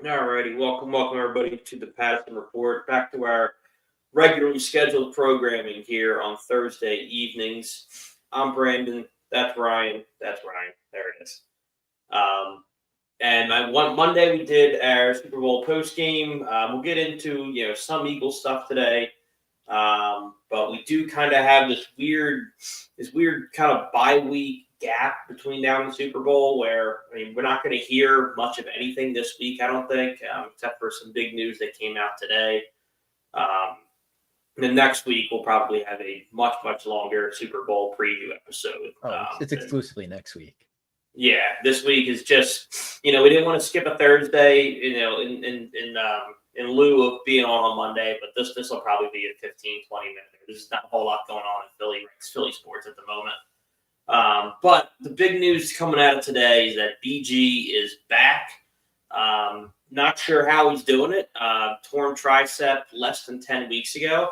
Alrighty, welcome everybody to the Patterson Report. Back to our regularly scheduled programming here on Thursday evenings. I'm Brandon. That's Ryan. That's Ryan. There it is. Um, and one Monday we did our Super Bowl post game. We'll get into some Eagles stuff today. But we do kind of have this weird kind of bye week gap between now and the Super Bowl where we're not going to hear much of anything this week, I don't think, except for some big news that came out today. Um, and then next week we'll probably have a much longer Super Bowl preview episode. Oh, it's exclusively next week. Yeah, this week is just we didn't want to skip a Thursday, in lieu of being on Monday, but this will probably be a 15-20 minute. There's not a whole lot going on in Philly sports at the moment. But the big news coming out of today is that BG is back. Not sure how he's doing it. Torn tricep less than 10 weeks ago.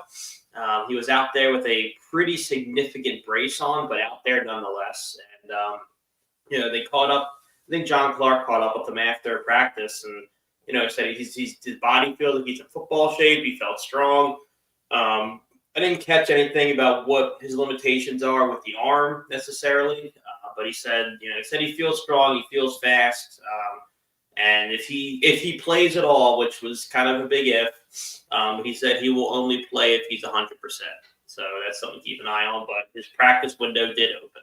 He was out there with a pretty significant brace on, but out there nonetheless. And they caught up. I think John Clark caught up with him after practice, and said his body feels like he's in football shape. He felt strong. I didn't catch anything about what his limitations are with the arm necessarily, but he said he feels strong. He feels fast, and if he plays at all, which was kind of a big if, he said he will only play if he's 100%. So that's something to keep an eye on. But his practice window did open.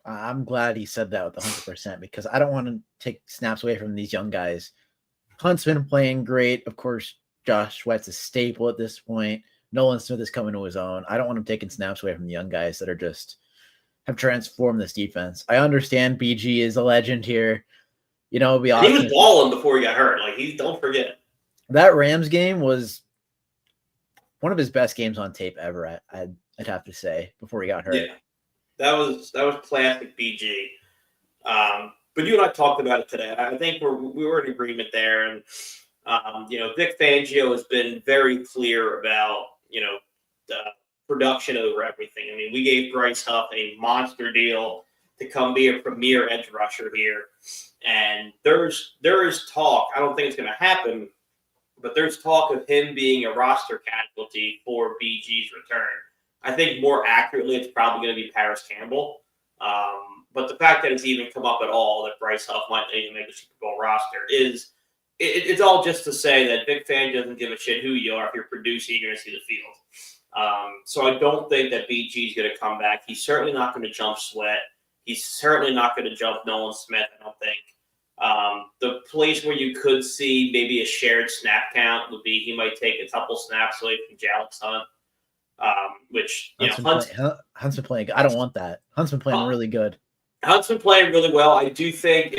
I'm glad he said that with 100% because I don't want to take snaps away from these young guys. Hunt's been playing great. Of course, Josh Sweat's a staple at this point. Nolan Smith is coming to his own. I don't want him taking snaps away from the young guys that have transformed this defense. I understand BG is a legend here. He was balling before he got hurt. Don't forget. That Rams game was one of his best games on tape ever, I'd have to say, before he got hurt. Yeah. That was classic BG. But you and I talked about it today. I think we were in agreement there. And, Vic Fangio has been very clear about, the production over everything. I mean, we gave Bryce Huff a monster deal to come be a premier edge rusher here. And there is talk. I don't think it's going to happen, but there's talk of him being a roster casualty for BG's return. I think more accurately, it's probably going to be Paris Campbell. But the fact that it's even come up at all that Bryce Huff might even make the Super Bowl roster it's all just to say that Vic Fangio doesn't give a shit who you are. If you're producing, you're going to see the field. So I don't think that BG is going to come back. He's certainly not going to jump Sweat. He's certainly not going to jump Nolan Smith, I don't think. The place where you could see maybe a shared snap count would be he might take a couple snaps away from Jalix Hunt. Which Hunt's been playing. I don't want that. Hunt's been playing really good. Hunt's been playing really well. I do think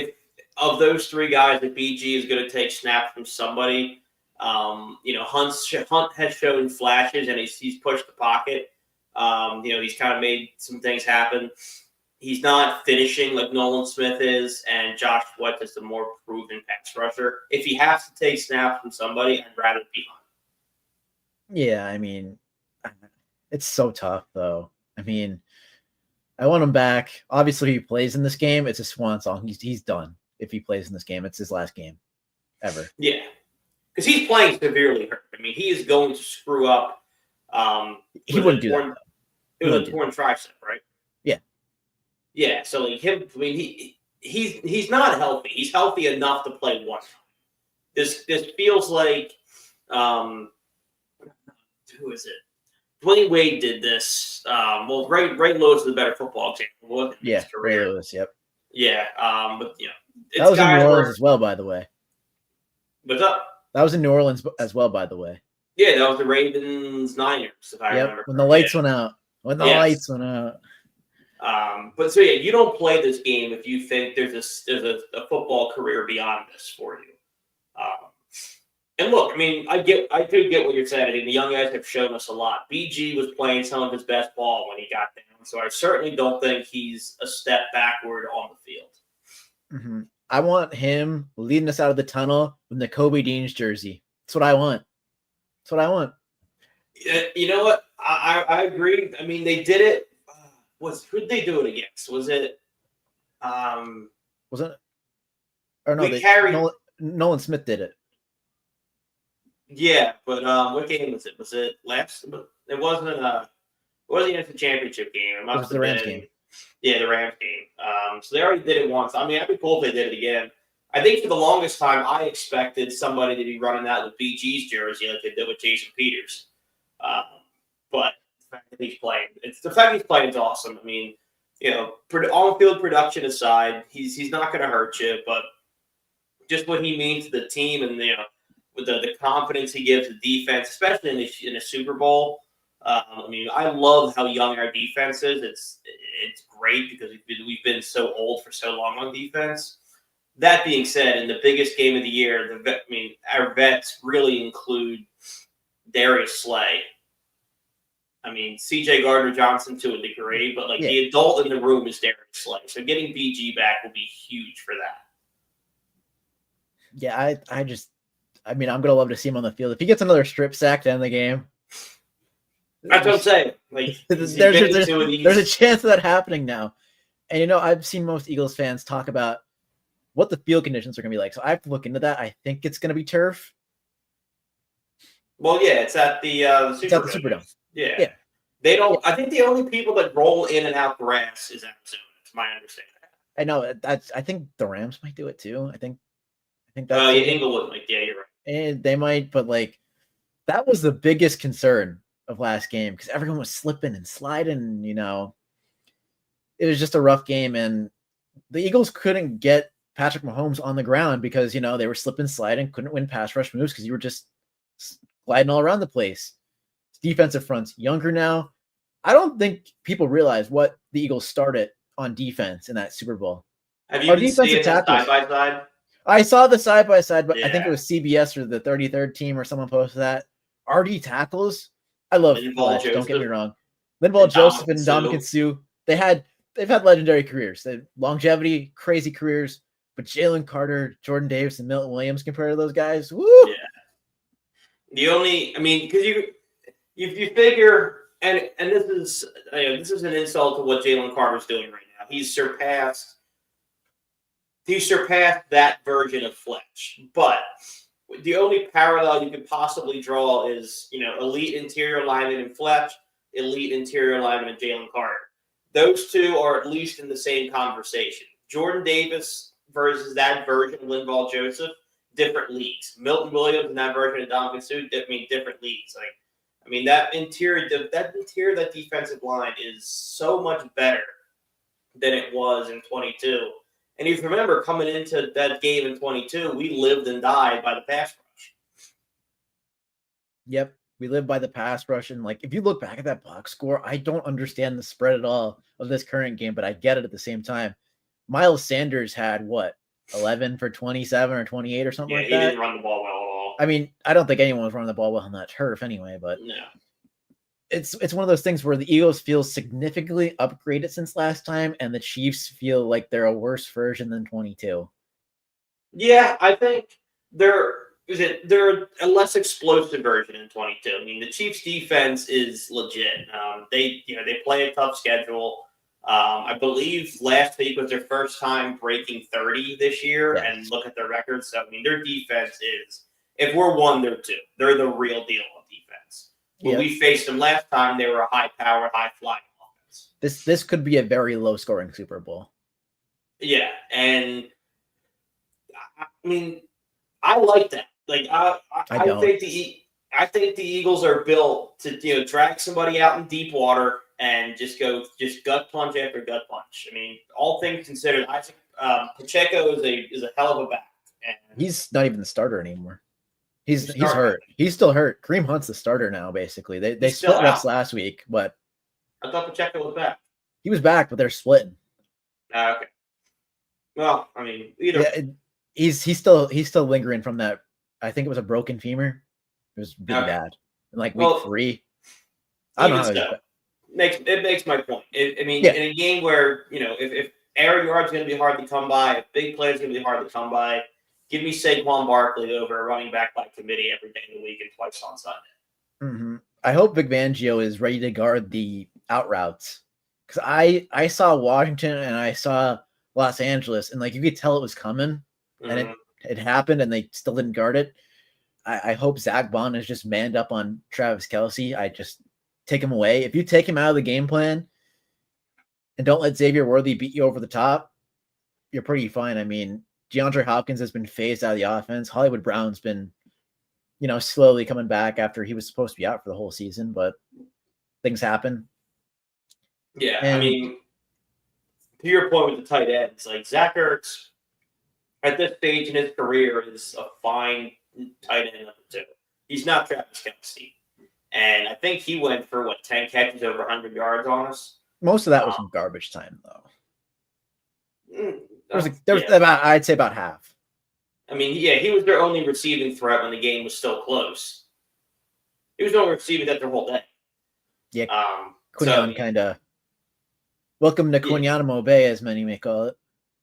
of those three guys, that BG is going to take snaps from somebody. Hunt has shown flashes, and he's pushed the pocket. He's kind of made some things happen. He's not finishing like Nolan Smith is, and Josh Sweat is the more proven pass rusher. If he has to take snaps from somebody, I'd rather be Hunt. Yeah, I mean, it's so tough, though. I mean, I want him back. Obviously, if he plays in this game, it's a swan song. He's done. If he plays in this game, it's his last game ever. Yeah, because he's playing severely hurt. I mean, he is going to screw up. He wouldn't do that. It was a torn tricep, right? Yeah. Yeah, so him. I mean, he's not healthy. He's healthy enough to play one. This feels like who is it? Dwayne Wade did this. Ray Lewis is a better football example. Yeah, Ray Lewis. Yep. Yeah, but that was in New Orleans as well, by the way. What's up? That was in New Orleans as well, by the way. Yeah, that was the Ravens Niners, if I remember. When the lights went out. Lights went out. But so yeah, you don't play this game if you think there's a football career beyond this for you. And look, I mean, I do get what you're saying. I mean, the young guys have shown us a lot. BG was playing some of his best ball when he got down, so I certainly don't think he's a step backward on the field. Mm-hmm. I want him leading us out of the tunnel with the Kobe Dean's jersey. That's what I want. You know what? I agree. I mean, they did it. Who did they do it against? Was it? Or no, Nolan Nolan Smith did it. Yeah, but what game was it? Was it last? It wasn't. It wasn't even the championship game. It It must was have the Rams been. game. Yeah, the Rams game. So they already did it once. I mean, that'd be cool if they did it again. I think for the longest time, I expected somebody to be running that with BG's jersey like they did with Jason Peters. Um, but the fact that he's playing, the fact he's playing is awesome. I mean, on-field production aside, he's not going to hurt you, but just what he means to the team and with the confidence he gives the defense, especially in a Super Bowl. I mean, I love how young our defense is. It's great because we've been so old for so long on defense. That being said, in the biggest game of the year, our vets really include Darius Slay. I mean, C.J. Gardner-Johnson to a degree, but the adult in the room is Darius Slay. So getting BG back will be huge for that. Yeah, I mean, I'm gonna love to see him on the field. If he gets another strip sack to end the game, that's what I'm saying. There's a chance of that happening now. And I've seen most Eagles fans talk about what the field conditions are gonna be like. So I have to look into that. I think it's gonna be turf. Well, yeah, it's at the Superdome. Yeah. They don't. I think the only people that roll in and out grass is Arizona. It's my understanding. I know. I think the Rams might do it too. I think that's. Oh, yeah, Inglewood. Yeah, you're right. And they might, but that was the biggest concern of last game because everyone was slipping and sliding. It was just a rough game, and the Eagles couldn't get Patrick Mahomes on the ground because they were slipping, sliding, couldn't win pass rush moves because you were just gliding all around the place. Defensive front's younger now. I don't think people realize what the Eagles started on defense in that Super Bowl. Have you been seeing it side by side? I saw the side by side, but I think it was CBS or the 33rd team or someone posted that. RD tackles. I love Fletch, don't get me wrong. Linval Joseph and Ndamukong Suh. They've had legendary careers. They have longevity, crazy careers. But Jalen Carter, Jordan Davis, and Milton Williams compared to those guys, woo! Yeah. Because you figure, and this is an insult to what Jalen Carter's doing right now. He's surpassed that version of Fletch. But the only parallel you could possibly draw is, elite interior lineman in Fletch, elite interior lineman in Jalen Carter. Those two are at least in the same conversation. Jordan Davis versus that version of Linval Joseph, different leagues. Milton Williams and that version of Ndamukong Suh, different leagues. That defensive line is so much better than it was in 22. And if you remember, coming into that game in 22, we lived and died by the pass rush. Yep, we live by the pass rush. And if you look back at that box score, I don't understand the spread at all of this current game, but I get it at the same time. Miles Sanders had 11 for 27 or 28 or something like that. Yeah, he didn't run the ball well at all. I mean, I don't think anyone was running the ball well on that turf anyway, but no. It's one of those things where the Eagles feel significantly upgraded since last time, and the Chiefs feel like they're a worse version than 22. Yeah, I think they're a less explosive version in 22. I mean, the Chiefs' defense is legit. They play a tough schedule. I believe last week was their first time breaking 30 this year, and look at their records. So, their defense is, if we're 1, they're 2. They're the real deal on defense. When we faced them last time, they were a high-powered, high-flying offense. This could be a very low-scoring Super Bowl. Yeah, and I like that. I think the Eagles are built to drag somebody out in deep water and just gut punch after gut punch. All things considered, I think Pacheco is a hell of a back. And he's not even the starter anymore. He's hurt. He's still hurt. Kareem Hunt's the starter now, basically. They split reps last week, but I thought Pacheco was back. He was back, but they're splitting. Okay. Well, either. Yeah, he's still lingering from that. I think it was a broken femur. It was really bad. In week 3. I don't know. It makes my point. In a game where, if air yard's going to be hard to come by, if big plays going to be hard to come by, give me Saquon Barkley over a running back by committee every day of the week and twice on Sunday. Mm-hmm. I hope Vic Fangio is ready to guard the out routes. Because I saw Washington and I saw Los Angeles, and you could tell it was coming, and it happened, and they still didn't guard it. I hope Zach Bond is just manned up on Travis Kelce. I just take him away. If you take him out of the game plan and don't let Xavier Worthy beat you over the top, you're pretty fine. I mean, DeAndre Hopkins has been phased out of the offense. Hollywood Brown's been, slowly coming back after he was supposed to be out for the whole season, but things happen. Yeah, And I mean, to your point with the tight ends, like Zach Ertz, at this stage in his career, is a fine tight end number 2. He's not Travis Kelce. And I think he went for, 10 catches over 100 yards on us? most of that was from garbage time, though. There was yeah. about, I'd say about half. I mean, yeah, he was their only receiving threat when the game was still close. He was the only receiving that their whole day. Yeah, Quinyon kind of welcome to Quinyon Bay, as many may call it.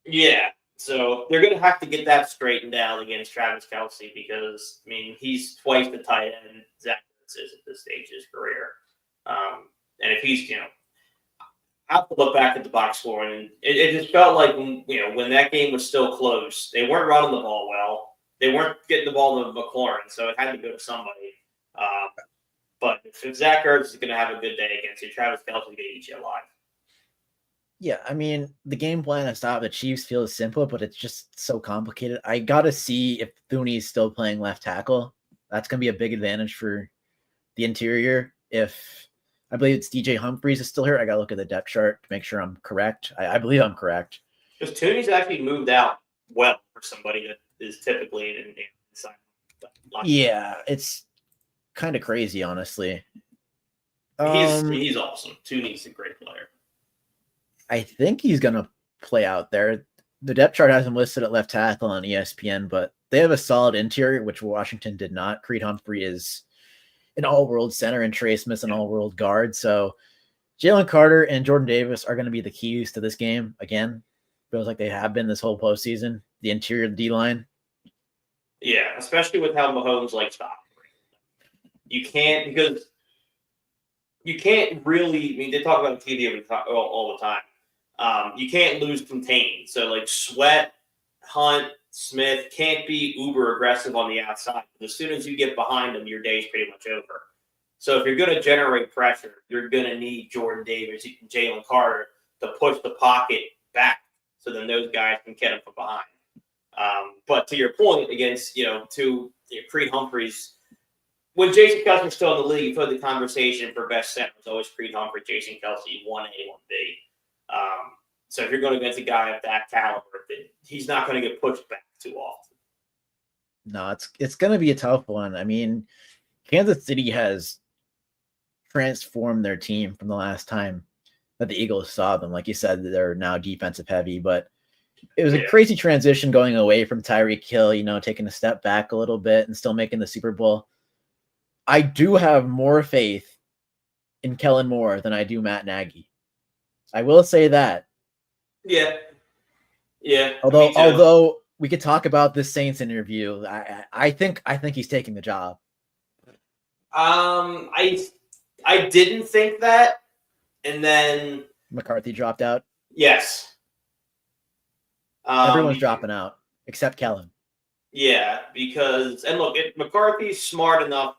Yeah, so they're going to have to get that straightened out against Travis Kelce because, I mean, he's twice the tight end Zach Ertz is at this stage of his career. And if he's, I have to look back at the box score, and it just felt like when that game was still close, they weren't running the ball well. They weren't getting the ball to McLaurin, so it had to go to somebody. But if Zach Ertz is going to have a good day against you, Travis Kelce is going to eat you alive. Yeah, I mean, the game plan to stop the Chiefs feels simple, but it's just so complicated. I got to see if Thuney's still playing left tackle. That's going to be a big advantage for the interior. If I believe it's DJ Humphries is still here, I got to look at the depth chart to make sure I'm correct. I believe I'm correct. Because Thuney's actually moved out well for somebody that is typically inside. Yeah, it's kind of crazy, honestly. He's awesome. Thuney's a great player. I think he's going to play out there. The depth chart has him listed at left tackle on ESPN, but they have a solid interior, which Washington did not. Creed Humphrey is an all-world center, and Trey Smith's an all-world guard. So Jalen Carter and Jordan Davis are going to be the keys to this game. Again, feels like they have been this whole postseason. The interior D-line. Yeah, especially with how Mahomes likes to operate. You can't really. I mean, they talk about TV all the time. You can't lose contain. So like Sweat, Hunt, Smith can't be uber aggressive on the outside. As soon as you get behind them, your day's pretty much over. So if you're going to generate pressure, you're going to need Jordan Davis and Jalen Carter to push the pocket back so then those guys can get them from behind. But to your point, against Creed Humphreys, when Jason Kelce was still in the league, you put the conversation for best center was always Creed Humphrey, Jason Kelce, 1A, 1B. So if you're going against a guy of that caliber, he's not going to get pushed back too often. No, it's going to be a tough one. I mean, Kansas City has transformed their team from the last time that the Eagles saw them. Like you said, they're now defensive heavy, but it was a crazy transition going away from Tyreek Hill, taking a step back a little bit and still making the Super Bowl. I do have more faith in Kellen Moore than I do Matt Nagy. I will say that. Yeah. Although we could talk about this Saints interview, I think he's taking the job. I didn't think that, and then McCarthy dropped out. Yes. Everyone's dropping out except Kellen. Yeah, because McCarthy's smart enough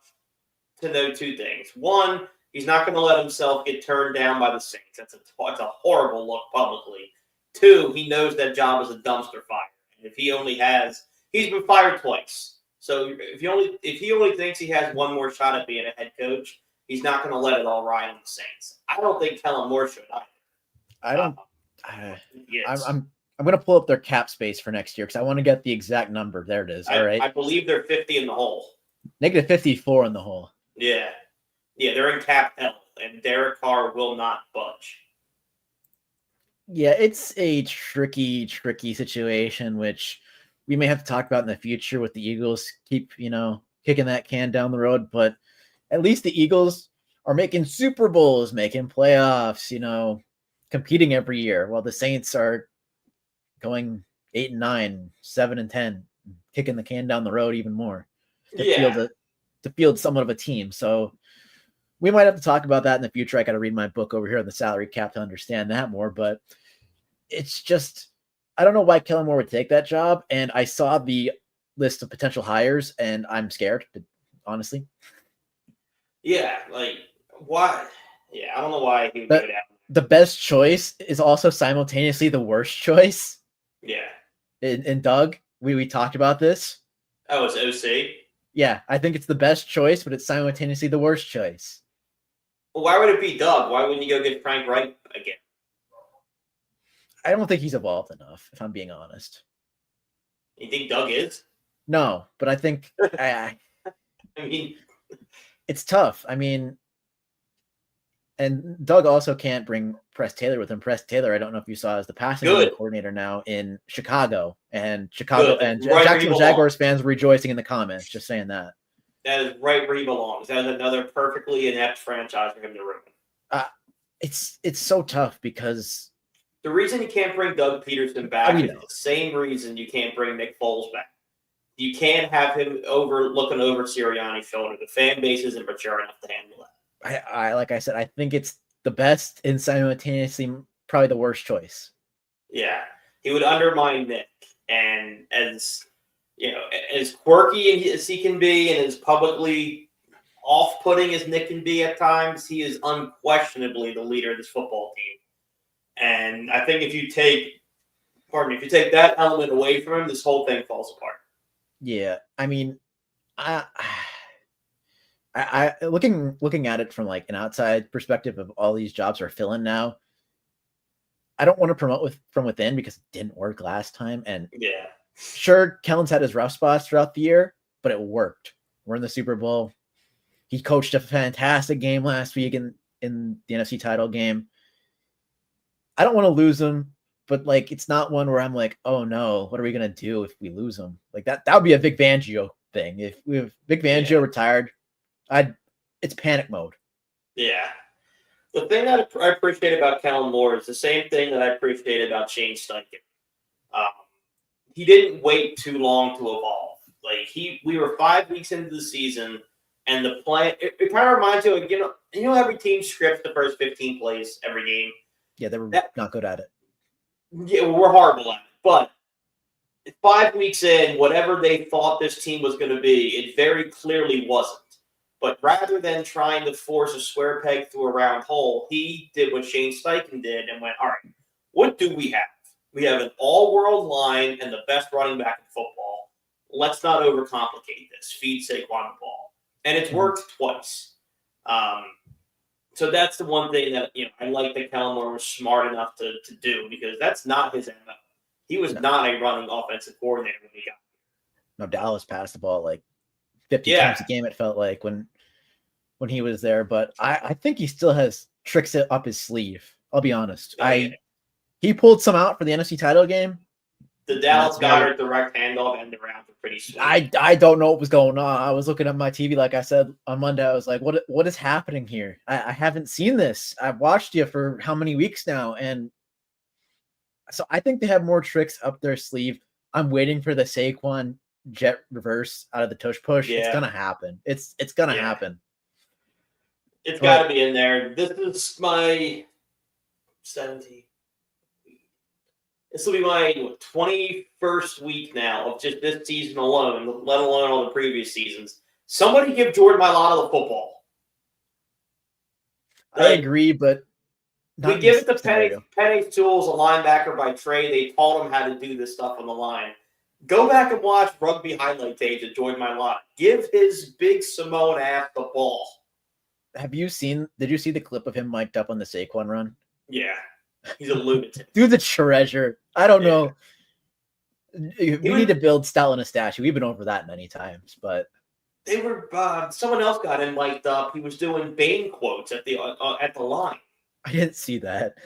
to know two things. One, he's not going to let himself get turned down by the Saints. It's a horrible look publicly. Two, he knows that job is a dumpster fire. And if he's been fired twice. So if he only thinks he has one more shot at being a head coach, he's not going to let it all ride on the Saints. I don't think Kellen Moore should either. I don't. I'm going to pull up their cap space for next year because I want to get the exact number. There it is. All right. I believe they're 50 in the hole. Negative 54 in the hole. Yeah, they're in cap hell, and Derek Carr will not budge. Yeah, it's a tricky situation, which we may have to talk about in the future with the Eagles keep, kicking that can down the road. But at least the Eagles are making Super Bowls, making playoffs, competing every year, while the Saints are going 8-9, 7-10, kicking the can down the road even more to field somewhat of a team. So we might have to talk about that in the future. I got to read my book over here on the salary cap to understand that more, but it's just, I don't know why Kellen Moore would take that job. And I saw the list of potential hires, and I'm scared, honestly. Yeah, like why? Yeah, I don't know why he would But go down. the best choice is also simultaneously the worst choice. Yeah. In Doug, we talked about this. Oh, it's OC. Yeah, I think it's the best choice, but it's simultaneously the worst choice. Well, why would it be Doug? Why wouldn't you go get Frank Reich again? I don't think he's evolved enough, if I'm being honest. You think Doug is? No, but I think I mean, it's tough. I mean, and Doug also can't bring Press Taylor with him. Press Taylor, I don't know if you saw, is the passing game coordinator now in Chicago, and Chicago and Jacksonville Jaguars fans were rejoicing in the comments. Just saying that. That is right where he belongs. That is another perfectly inept franchise for him to ruin. It's so tough because the reason you can't bring Doug Peterson back is the same reason you can't bring Nick Foles back. You can't have him looking over Sirianni's shoulder. The fan base isn't mature enough to handle that. I like I said, I think it's the best and simultaneously probably the worst choice. Yeah, he would undermine Nick, and as as quirky as he can be, and as publicly off-putting as Nick can be at times, he is unquestionably the leader of this football team. And I think if you take that element away from him, this whole thing falls apart. Yeah, I mean, I looking at it from like an outside perspective of all these jobs are filling now. I don't want to promote from within because it didn't work last time. And yeah, sure, Kellen's had his rough spots throughout the year, but it worked. We're in the Super Bowl. He coached a fantastic game last week in the NFC title game. I don't want to lose him, but like it's not one where I'm like, oh no, what are we gonna do if we lose him? Like that would be a Vic Fangio thing. If we have Vic Fangio retired, it's panic mode. Yeah. The thing that I appreciate about Kellen Moore is the same thing that I appreciate about Shane Steichen. He didn't wait too long to evolve. Like we were 5 weeks into the season, and the plan. It kind of reminds you of every team scripts the first 15 plays every game. Yeah, they were not good at it. Yeah, we're horrible at it. But 5 weeks in, whatever they thought this team was going to be, it very clearly wasn't. But rather than trying to force a square peg through a round hole, he did what Shane Steichen did and went, all right, what do we have? We have an all-world line and the best running back in football. Let's not overcomplicate this. Feed Saquon the ball. And it's worked twice. So that's the one thing that I like that Kellen Moore was smart enough to do, because that's not his MO. He was not a running offensive coordinator when he got here. No, Dallas passed the ball like 50 times a game, it felt like, when he was there. But I think he still has tricks up his sleeve. I'll be honest. He pulled some out for the NFC title game. The Dallas Goedert direct handoff end around were pretty sweet. I don't know what was going on. I was looking at my TV, like I said on Monday. I was like, what is happening here? I haven't seen this. I've watched you for how many weeks now? And so I think they have more tricks up their sleeve. I'm waiting for the Saquon jet reverse out of the tush push. Yeah. It's gonna happen. It's gonna happen. It's got to be in there. This is my 70. This will be my 21st week now of just this season alone, let alone all the previous seasons. Somebody give Jordan Mailata the football. I agree, but we give it to Penny Sewell's a linebacker by trade. They taught him how to do this stuff on the line. Go back and watch rugby highlight tapes of Jordan Mailata. Give his big Samoan ass the ball. Did you see the clip of him mic'd up on the Saquon run? Yeah. He's a lunatic. Dude, the treasure. I don't know. We need to build Stalin a statue. We've been over that many times, but they were. Someone else got him mic'd up. He was doing Bane quotes at the line. I didn't see that.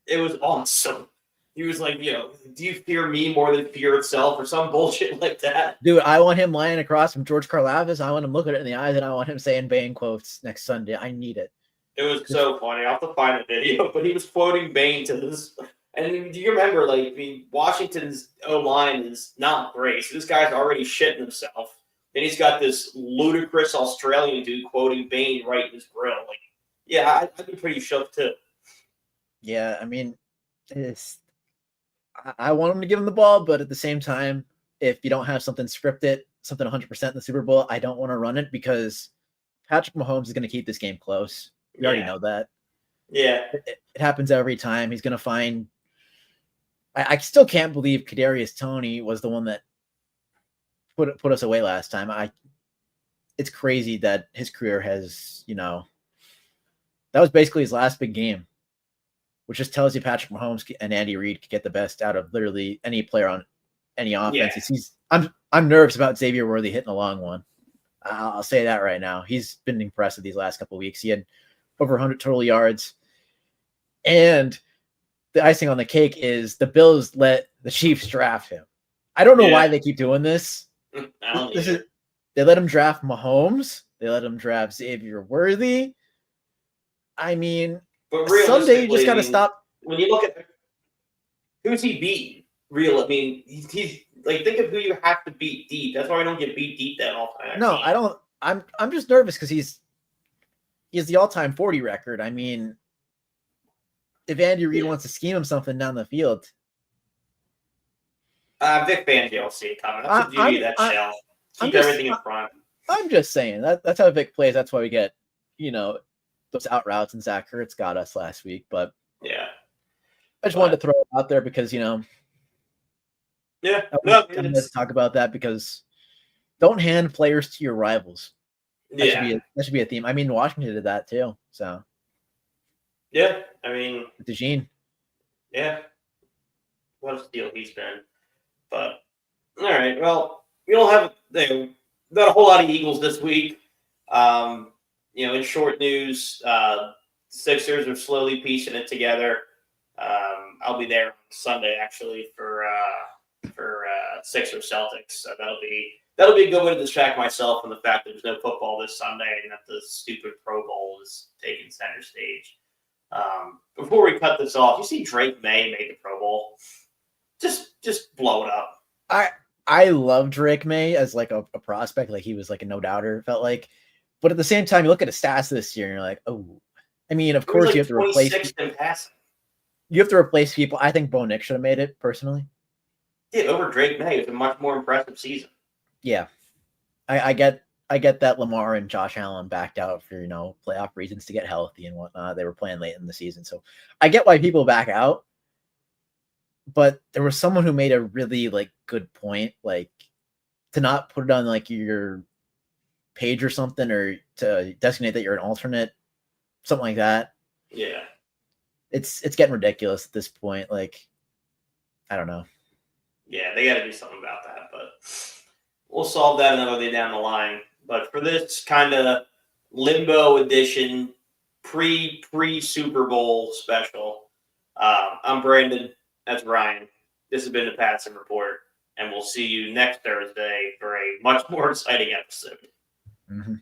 It was awesome. He was like, do you fear me more than fear itself, or some bullshit like that? Dude, I want him lying across from George Karlaftis. I want him looking it in the eyes, and I want him saying Bane quotes next Sunday. I need it. It was so funny. I'll have to find a video, but he was quoting Bane to this. And do you remember, Washington's O-line is not great. So this guy's already shitting himself. Then he's got this ludicrous Australian dude quoting Bane right in his grill. I'd be pretty shook too. Yeah, I mean, I want him to give him the ball, but at the same time, if you don't have something scripted, something 100% in the Super Bowl, I don't want to run it because Patrick Mahomes is going to keep this game close. We already know that. Yeah. It happens every time. He's going to find. I still can't believe Kadarius Toney was the one that put us away last time. It's crazy that his career has, that was basically his last big game, which just tells you Patrick Mahomes and Andy Reid could get the best out of literally any player on any offense. Yeah. I'm nervous about Xavier Worthy hitting a long one. I'll say that right now. He's been impressive these last couple of weeks. He had over 100 total yards. And the icing on the cake is the Bills let the Chiefs draft him. I don't know why they keep doing this. They let him draft Mahomes. They let him draft Xavier Worthy. I mean, but someday you just got to stop. When you look at who's he beat, he's like, think of who you have to beat deep. That's why we don't get beat deep that often. No, I don't. I'm just nervous because he has the all-time 40 record. I mean, if Andy Reid wants to scheme him something down the field, Vic Fangio will see it coming. That's the beauty of that shell. Keep everything in front. I'm just saying that's how Vic plays. That's why we get, those out routes, and Zach Ertz got us last week. But yeah, I just wanted to throw it out there because yeah, let's talk about that because don't hand players to your rivals. That should be a theme. I mean, Washington did that too. So yeah, I mean, DeJean. Yeah, what a steal he's been. But all right, well, we don't have not a whole lot of Eagles this week. In short news, Sixers are slowly piecing it together. I'll be there on Sunday actually for Sixers Celtics. So that'll be a good way to distract myself from the fact that there's no football this Sunday and that the stupid Pro Bowl is taking center stage. Before we cut this off, you see Drake May made the Pro Bowl. Just blow it up. I love Drake May as like a prospect. Like he was like a no doubter, felt like. But at the same time, you look at his stats this year and you're like, oh, I mean, of course you have to replace. You have to replace people. I think Bo Nix should have made it personally. Yeah, over Drake May. It was a much more impressive season. Yeah, I get that Lamar and Josh Allen backed out for playoff reasons to get healthy and whatnot. They were playing late in the season, so I get why people back out. But there was someone who made a really good point, like to not put it on your page or something, or to designate that you're an alternate, something like that. Yeah, it's getting ridiculous at this point. Like, I don't know. Yeah, they got to do something about that, but we'll solve that another day down the line. But for this kind of limbo edition, pre Super Bowl special, I'm Brandon. That's Ryan. This has been the Patson Report, and we'll see you next Thursday for a much more exciting episode. Mm-hmm.